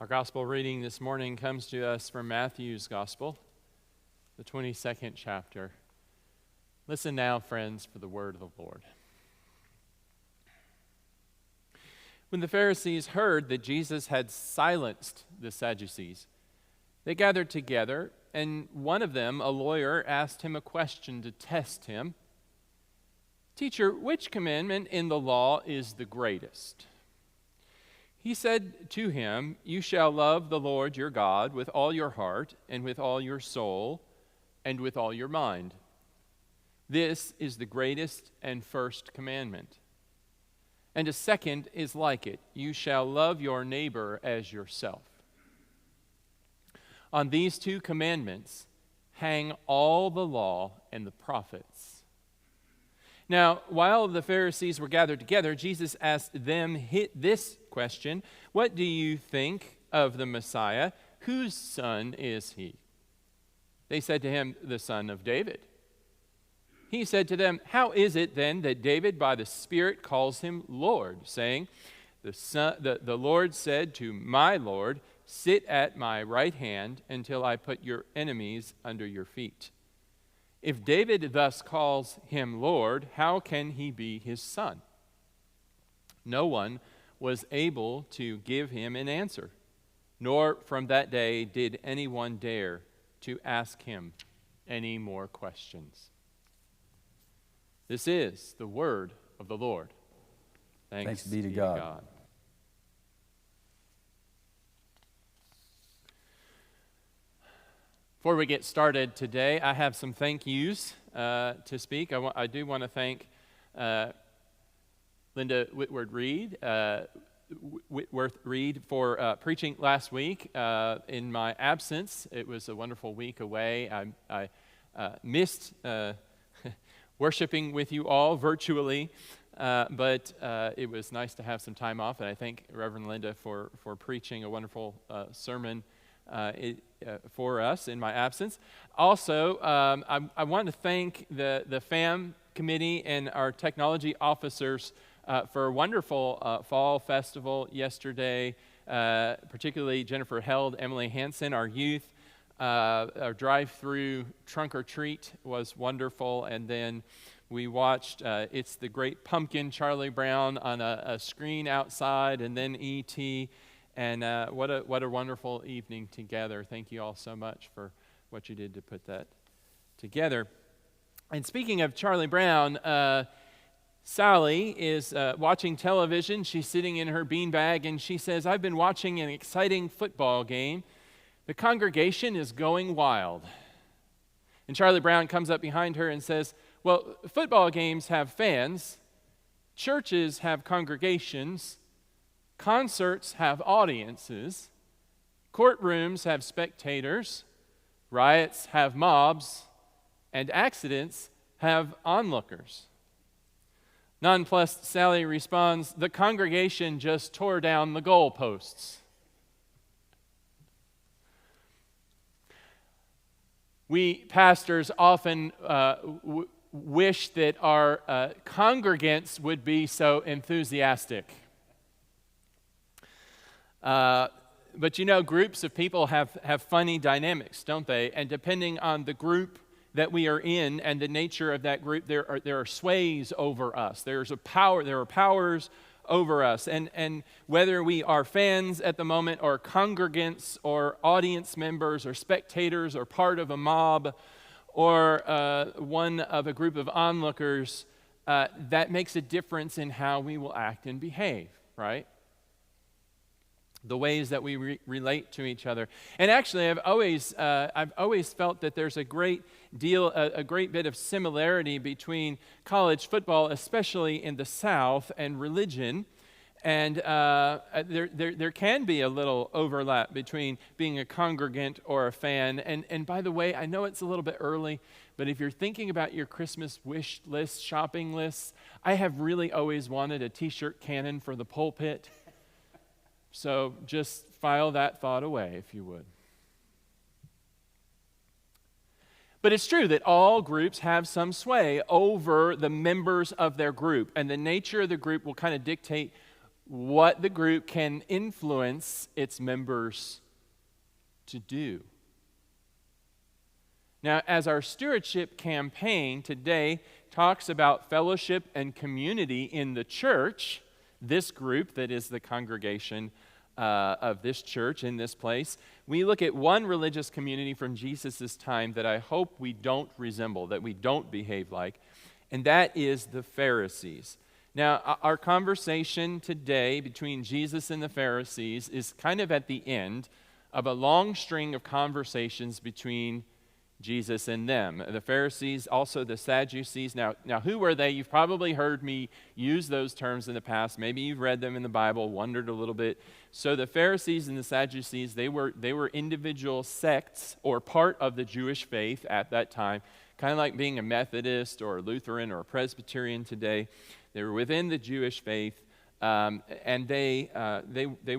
Our gospel reading this morning comes to us from Matthew's gospel, the 22nd chapter. Listen now, friends, for the word of the Lord. When the Pharisees heard that Jesus had silenced the Sadducees, they gathered together, and one of them, a lawyer, asked him a question to test him. "Teacher, which commandment in the law is the greatest?" He said to him, "You shall love the Lord your God with all your heart and with all your soul and with all your mind. This is the greatest and first commandment. And a second is like it. You shall love your neighbor as yourself. On these two commandments hang all the law and the prophets." Now, while the Pharisees were gathered together, Jesus asked them this question: "What do you think of the Messiah? Whose son is he?" They said to him, "The son of David." He said to them, "How is it then that David by the Spirit calls him Lord, saying, the Lord said to my Lord, 'Sit at my right hand until I put your enemies under your feet'? If David thus calls him Lord, how can he be his son?" No one was able to give him an answer, nor from that day did anyone dare to ask him any more questions. This is the word of the Lord. Thanks be to God. Before we get started today, I have some thank yous to speak. I do want to thank Linda Whitworth-Reed for preaching last week in my absence. It was a wonderful week away. I missed worshiping with you all virtually, but it was nice to have some time off, and I thank Reverend Linda for preaching a wonderful sermon for us in my absence. Also, I want to thank the FAM committee and our technology officers for a wonderful fall festival yesterday, particularly Jennifer Held, Emily Hansen, our youth. Our drive-through trunk or treat was wonderful, and then we watched It's the Great Pumpkin, Charlie Brown on a screen outside, and then E.T., and what a wonderful evening together. Thank you all so much for what you did to put that together. And speaking of Charlie Brown, Sally is watching television. She's sitting in her beanbag, and she says, "I've been watching an exciting football game. The congregation is going wild." And Charlie Brown comes up behind her and says, "Well, football games have fans, churches have congregations, concerts have audiences, courtrooms have spectators, riots have mobs, and accidents have onlookers." Nonplussed, Sally responds, "The congregation just tore down the goalposts." We pastors often wish that our congregants would be so enthusiastic. But you know, groups of people have funny dynamics, don't they? And depending on the group that we are in and the nature of that group, there are sways over us. There are powers over us. And whether we are fans at the moment, or congregants, or audience members, or spectators, or part of a mob, or one of a group of onlookers, that makes a difference in how we will act and behave, right? The ways that we relate to each other. And actually, I've always felt that there's a great bit of similarity between college football, especially in the South, and religion. And there can be a little overlap between being a congregant or a fan. And by the way, I know it's a little bit early, but if you're thinking about your Christmas wish list, shopping lists, I have really always wanted a t-shirt cannon for the pulpit. So just file that thought away, if you would. But it's true that all groups have some sway over the members of their group, and the nature of the group will kind of dictate what the group can influence its members to do. Now, as our stewardship campaign today talks about fellowship and community in the church, this group that is the congregation of this church in this place, we look at one religious community from Jesus' time that I hope we don't resemble, that we don't behave like, and that is the Pharisees. Now, our conversation today between Jesus and the Pharisees is kind of at the end of a long string of conversations between Jesus and them. The Pharisees, also the Sadducees. Now, who were they? You've probably heard me use those terms in the past. Maybe you've read them in the Bible, wondered a little bit. So the Pharisees and the Sadducees, they were individual sects or part of the Jewish faith at that time, kind of like being a Methodist or a Lutheran or a Presbyterian today. They were within the Jewish faith, and they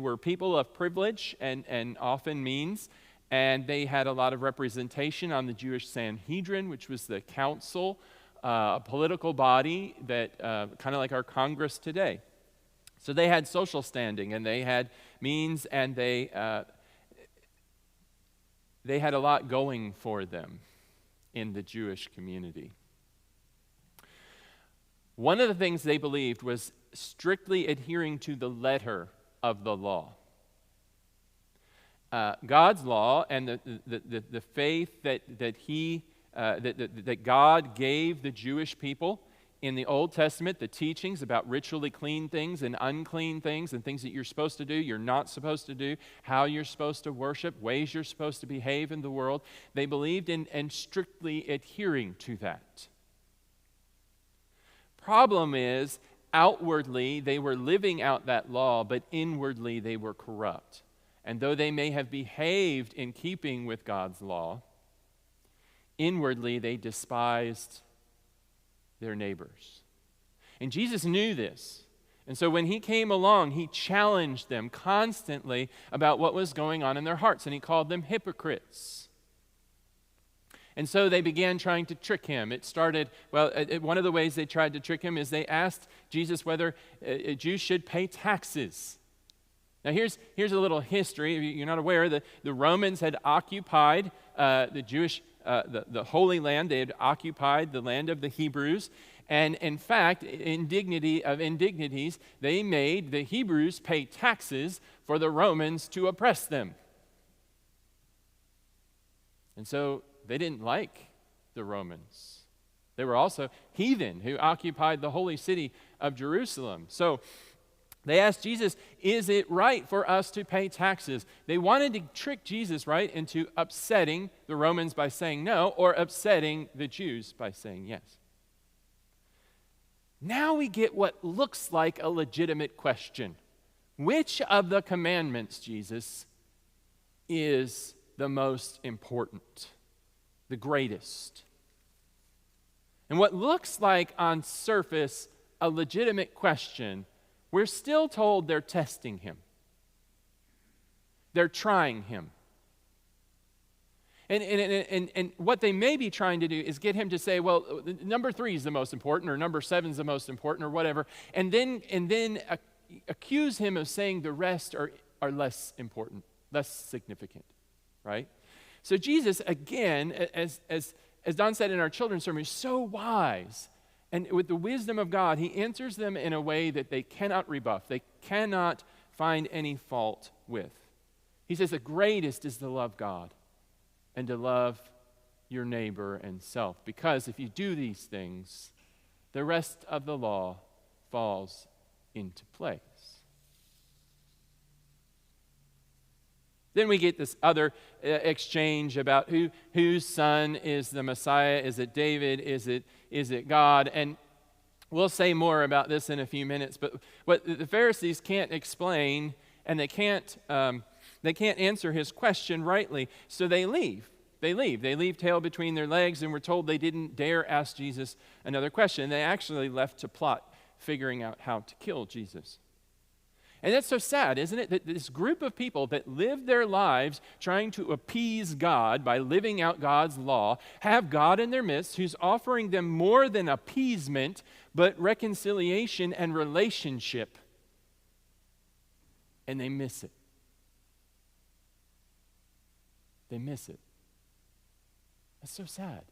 were people of privilege and often means. And they had a lot of representation on the Jewish Sanhedrin, which was the council, a political body that kind of like our Congress today. So they had social standing, and they had means, and they had a lot going for them in the Jewish community. One of the things they believed was strictly adhering to the letter of the law. God's law and the faith that God gave the Jewish people in the Old Testament, the teachings about ritually clean things and unclean things and things that you're supposed to do, you're not supposed to do, how you're supposed to worship, ways you're supposed to behave in the world, they believed in and strictly adhering to that. Problem is, outwardly they were living out that law, but inwardly they were corrupt. And though they may have behaved in keeping with God's law, inwardly they despised their neighbors. And Jesus knew this. And so when he came along, he challenged them constantly about what was going on in their hearts, and he called them hypocrites. And so they began trying to trick him. It started, one of the ways they tried to trick him is they asked Jesus whether Jews should pay taxes. Now here's a little history. If you're not aware, the Romans had occupied the Holy Land. They had occupied the land of the Hebrews. And in fact, indignity of indignities, they made the Hebrews pay taxes for the Romans to oppress them. And so they didn't like the Romans. They were also heathen who occupied the holy city of Jerusalem. So they asked Jesus, is it right for us to pay taxes? They wanted to trick Jesus, right, into upsetting the Romans by saying no, or upsetting the Jews by saying yes. Now we get what looks like a legitimate question. Which of the commandments, Jesus, is the most important, the greatest? And what looks like on surface a legitimate question, we're still told they're testing him. They're trying him. And what they may be trying to do is get him to say, well, number 3 is the most important, or number 7 is the most important, or whatever, and then accuse him of saying the rest are less important, less significant, right? So Jesus, again, as Don said in our children's sermon, is so wise. And with the wisdom of God, he answers them in a way that they cannot rebuff. They cannot find any fault with. He says the greatest is to love God and to love your neighbor and self. Because if you do these things, the rest of the law falls into place. Then we get this other exchange about whose son is the Messiah. Is it David? Is it God? And we'll say more about this in a few minutes. But what the Pharisees can't explain, and they can't answer his question rightly, so they leave. They leave tail between their legs, and we're told they didn't dare ask Jesus another question. They actually left to plot figuring out how to kill Jesus. And that's so sad, isn't it? That this group of people that live their lives trying to appease God by living out God's law have God in their midst who's offering them more than appeasement, but reconciliation and relationship. and they miss it. They miss it. That's so sad.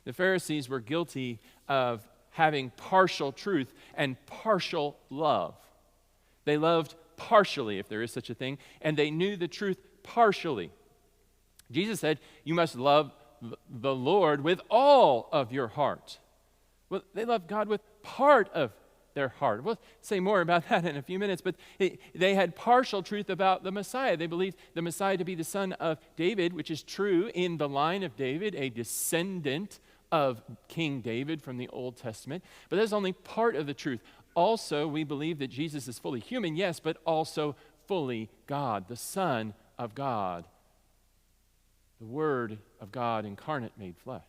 The Pharisees were guilty of having partial truth and partial love. They loved partially, if there is such a thing, and they knew the truth partially. Jesus said, you must love the Lord with all of your heart. Well, they loved God with part of their heart. We'll say more about that in a few minutes, but they had partial truth about the Messiah. They believed the Messiah to be the son of David, which is true in the line of David, a descendant of King David from the Old Testament. But that's only part of the truth. Also, we believe that Jesus is fully human, yes, but also fully God, the Son of God, the Word of God incarnate made flesh.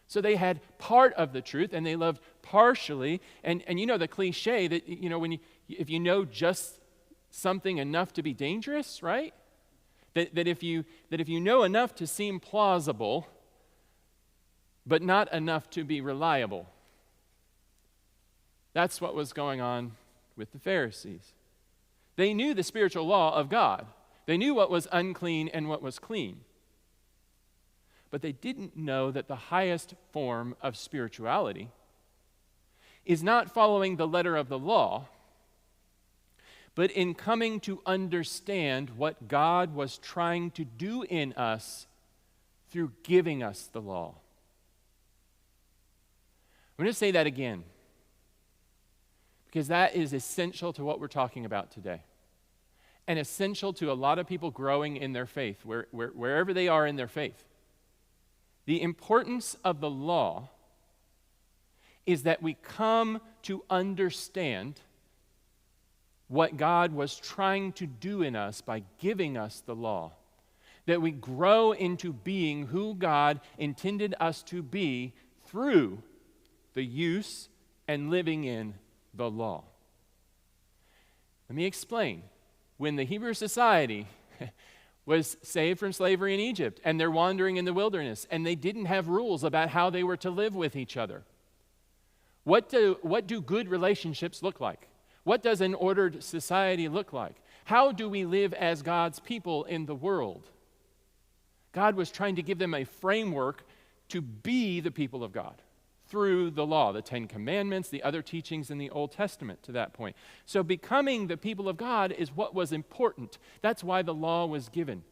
So they had part of the truth, and they loved partially. And you know the cliche that, if you know just something enough to be dangerous, right? That if you know enough to seem plausible, but not enough to be reliable. That's what was going on with the Pharisees. They knew the spiritual law of God. They knew what was unclean and what was clean. But they didn't know that the highest form of spirituality is not following the letter of the law, but in coming to understand what God was trying to do in us through giving us the law. I'm going to say that again, because that is essential to what we're talking about today, and essential to a lot of people growing in their faith, wherever they are in their faith. The importance of the law is that we come to understand what God was trying to do in us by giving us the law, that we grow into being who God intended us to be through the use and living in the law. Let me explain. When the Hebrew society was saved from slavery in Egypt, and they're wandering in the wilderness, and they didn't have rules about how they were to live with each other, what do good relationships look like? What does an ordered society look like? How do we live as God's people in the world? God was trying to give them a framework to be the people of God through the law, the Ten Commandments, the other teachings in the Old Testament to that point. So becoming the people of God is what was important. That's why the law was given,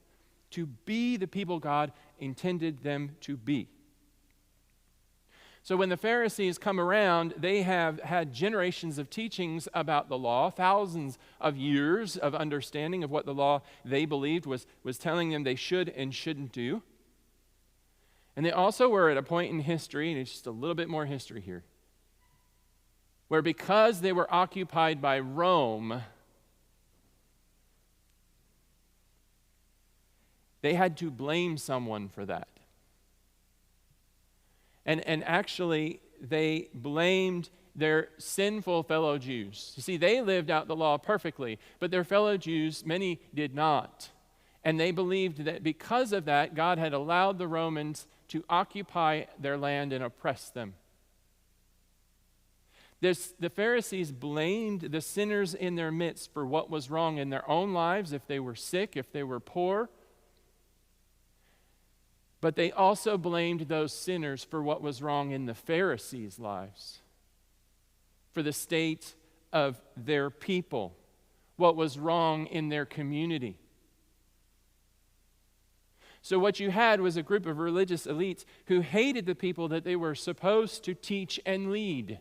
to be the people God intended them to be. So when the Pharisees come around, they have had generations of teachings about the law, thousands of years of understanding of what the law they believed was telling them they should and shouldn't do. And they also were at a point in history, and it's just a little bit more history here, where because they were occupied by Rome, they had to blame someone for that. And actually, they blamed their sinful fellow Jews. You see, they lived out the law perfectly, but their fellow Jews, many did not. And they believed that because of that, God had allowed the Romans to occupy their land and oppress them. The Pharisees blamed the sinners in their midst for what was wrong in their own lives, if they were sick, if they were poor. But they also blamed those sinners for what was wrong in the Pharisees' lives, for the state of their people, what was wrong in their community. So what you had was a group of religious elites who hated the people that they were supposed to teach and lead.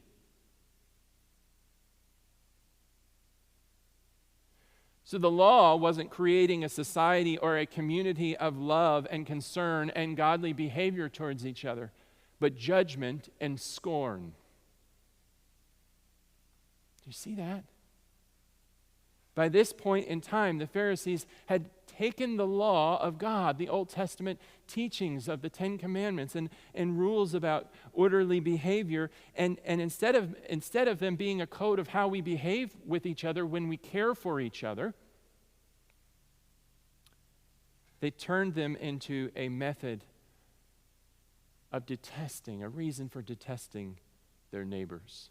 So the law wasn't creating a society or a community of love and concern and godly behavior towards each other, but judgment and scorn. Do you see that? By this point in time, the Pharisees had taken the law of God, the Old Testament teachings of the Ten Commandments and rules about orderly behavior, and instead of them being a code of how we behave with each other when we care for each other, they turned them into a method of detesting, a reason for detesting their neighbors.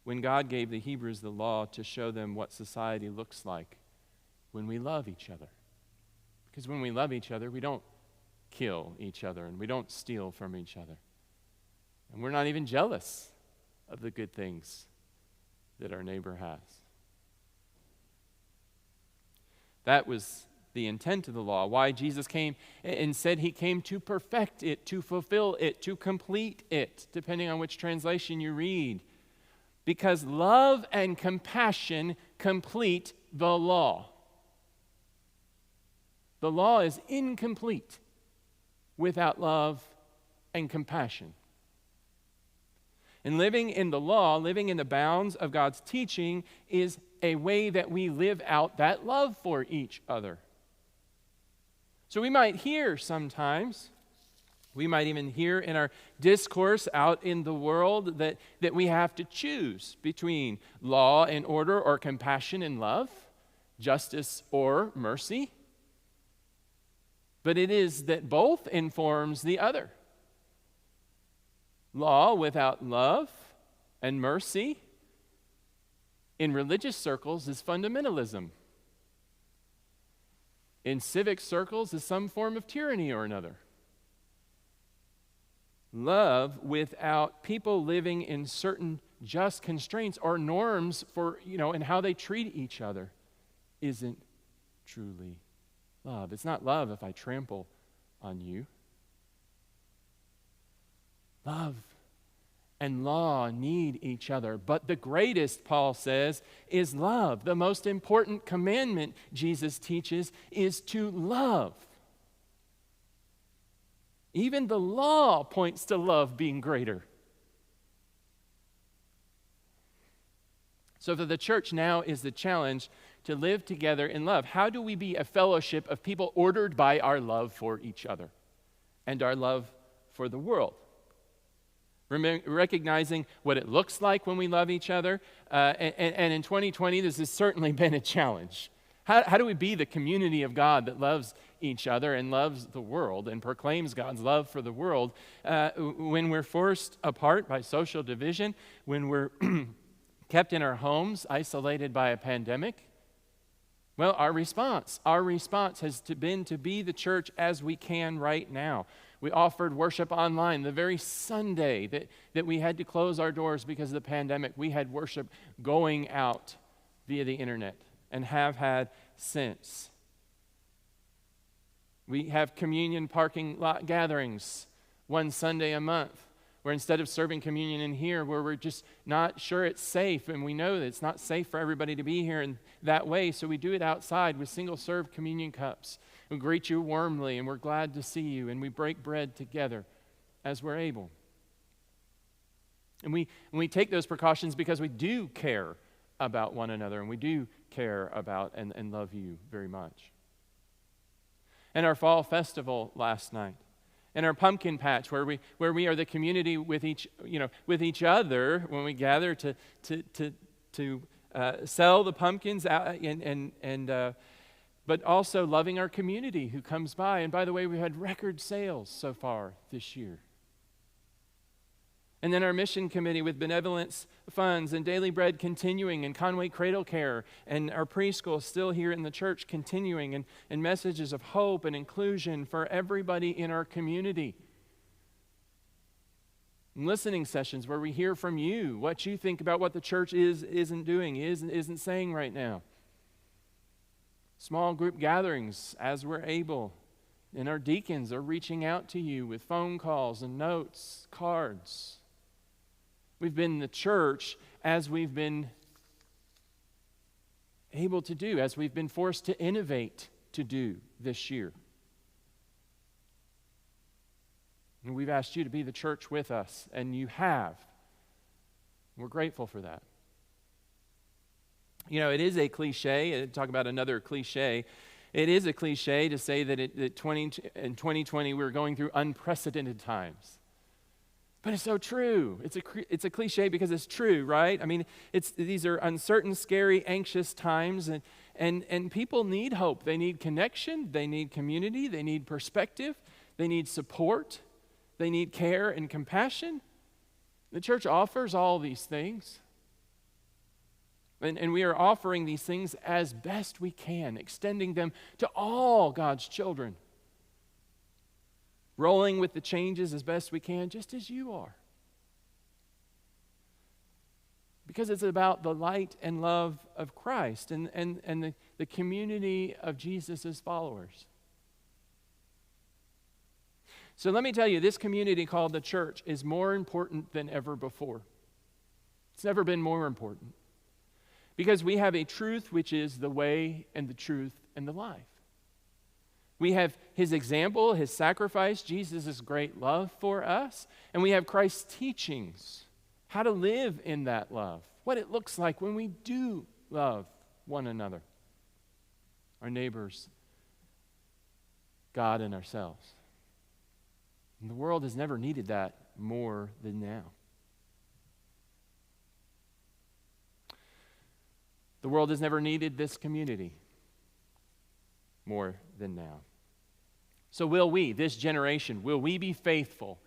when God gave the Hebrews the law to show them what society looks like when we love each other. Because when we love each other, we don't kill each other and we don't steal from each other. And we're not even jealous of the good things that our neighbor has. That was the intent of the law, why Jesus came and said he came to perfect it, to fulfill it, to complete it, depending on which translation you read. Because love and compassion complete the law. The law is incomplete without love and compassion. And living in the law, living in the bounds of God's teaching, is a way that we live out that love for each other. So we might hear sometimes, we might even hear in our discourse out in the world that we have to choose between law and order or compassion and love, justice or mercy. But it is that both informs the other. Law without love and mercy in religious circles is fundamentalism. In civic circles is some form of tyranny or another. Love without people living in certain just constraints or norms for, and how they treat each other isn't truly love. It's not love if I trample on you. Love and law need each other. But the greatest, Paul says, is love. The most important commandment, Jesus teaches, is to love. Even the law points to love being greater. So for the church now is the challenge to live together in love. How do we be a fellowship of people ordered by our love for each other and our love for the world? Recognizing what it looks like when we love each other. And in 2020, this has certainly been a challenge. How do we be the community of God that loves each other and loves the world and proclaims God's love for the world when we're forced apart by social division, when we're kept in our homes, isolated by a pandemic? Well, our response has been to be the church as we can right now. We offered worship online the very Sunday that we had to close our doors because of the pandemic. We had worship going out via the internet and have had since. We have communion parking lot gatherings one Sunday a month, where instead of serving communion in here, where we're just not sure it's safe, and we know that it's not safe for everybody to be here in that way, so we do it outside with single-serve communion cups. We greet you warmly, and we're glad to see you, and we break bread together as we're able. And we take those precautions because we do care about one another, and we do care about and love you very much. And our fall festival last night, and our pumpkin patch, where we are the community with each other when we gather to sell the pumpkins out but also loving our community who comes by. And by the way, we had record sales so far this year. And then our mission committee with benevolence funds and daily bread continuing, and Conway Cradle Care, and our preschool still here in the church continuing, and messages of hope and inclusion for everybody in our community. And listening sessions where we hear from you what you think about what the church isn't doing, isn't saying right now. Small group gatherings as we're able, and our deacons are reaching out to you with phone calls and notes, cards. We've been the church as we've been able to do, as we've been forced to innovate to do this year. And we've asked you to be the church with us, and you have. We're grateful for that. It is a cliche, talk about another cliche. It is a cliche to say that in 2020 we're going through unprecedented times. But it's so true. It's a cliche because it's true, right? I mean, these are uncertain, scary, anxious times, and people need hope. They need connection. They need community. They need perspective. They need support. They need care and compassion. The church offers all these things. And we are offering these things as best we can, extending them to all God's children, rolling with the changes as best we can, just as you are. Because it's about the light and love of Christ and the community of Jesus' followers. So let me tell you, this community called the church is more important than ever before. It's never been more important. Because we have a truth which is the way and the truth and the life. We have his example, his sacrifice, Jesus' great love for us, and we have Christ's teachings, how to live in that love, what it looks like when we do love one another, our neighbors, God, and ourselves. And the world has never needed that more than now. The world has never needed this community more than now. So will we, this generation, will we be faithful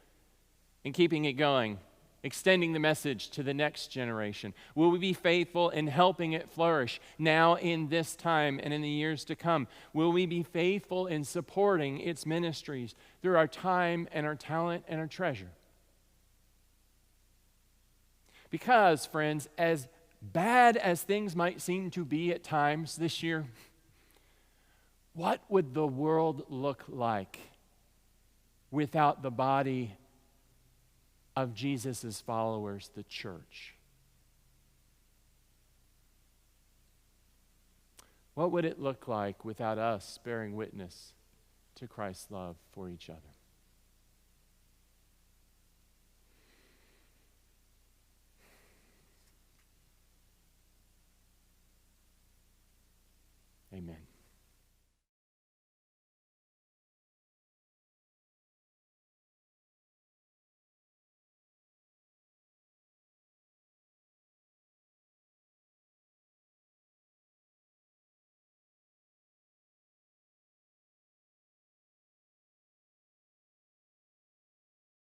in keeping it going, extending the message to the next generation? Will we be faithful in helping it flourish now in this time and in the years to come? Will we be faithful in supporting its ministries through our time and our talent and our treasure? Because, friends, as bad as things might seem to be at times this year, what would the world look like without the body of Jesus' followers, the church? What would it look like without us bearing witness to Christ's love for each other?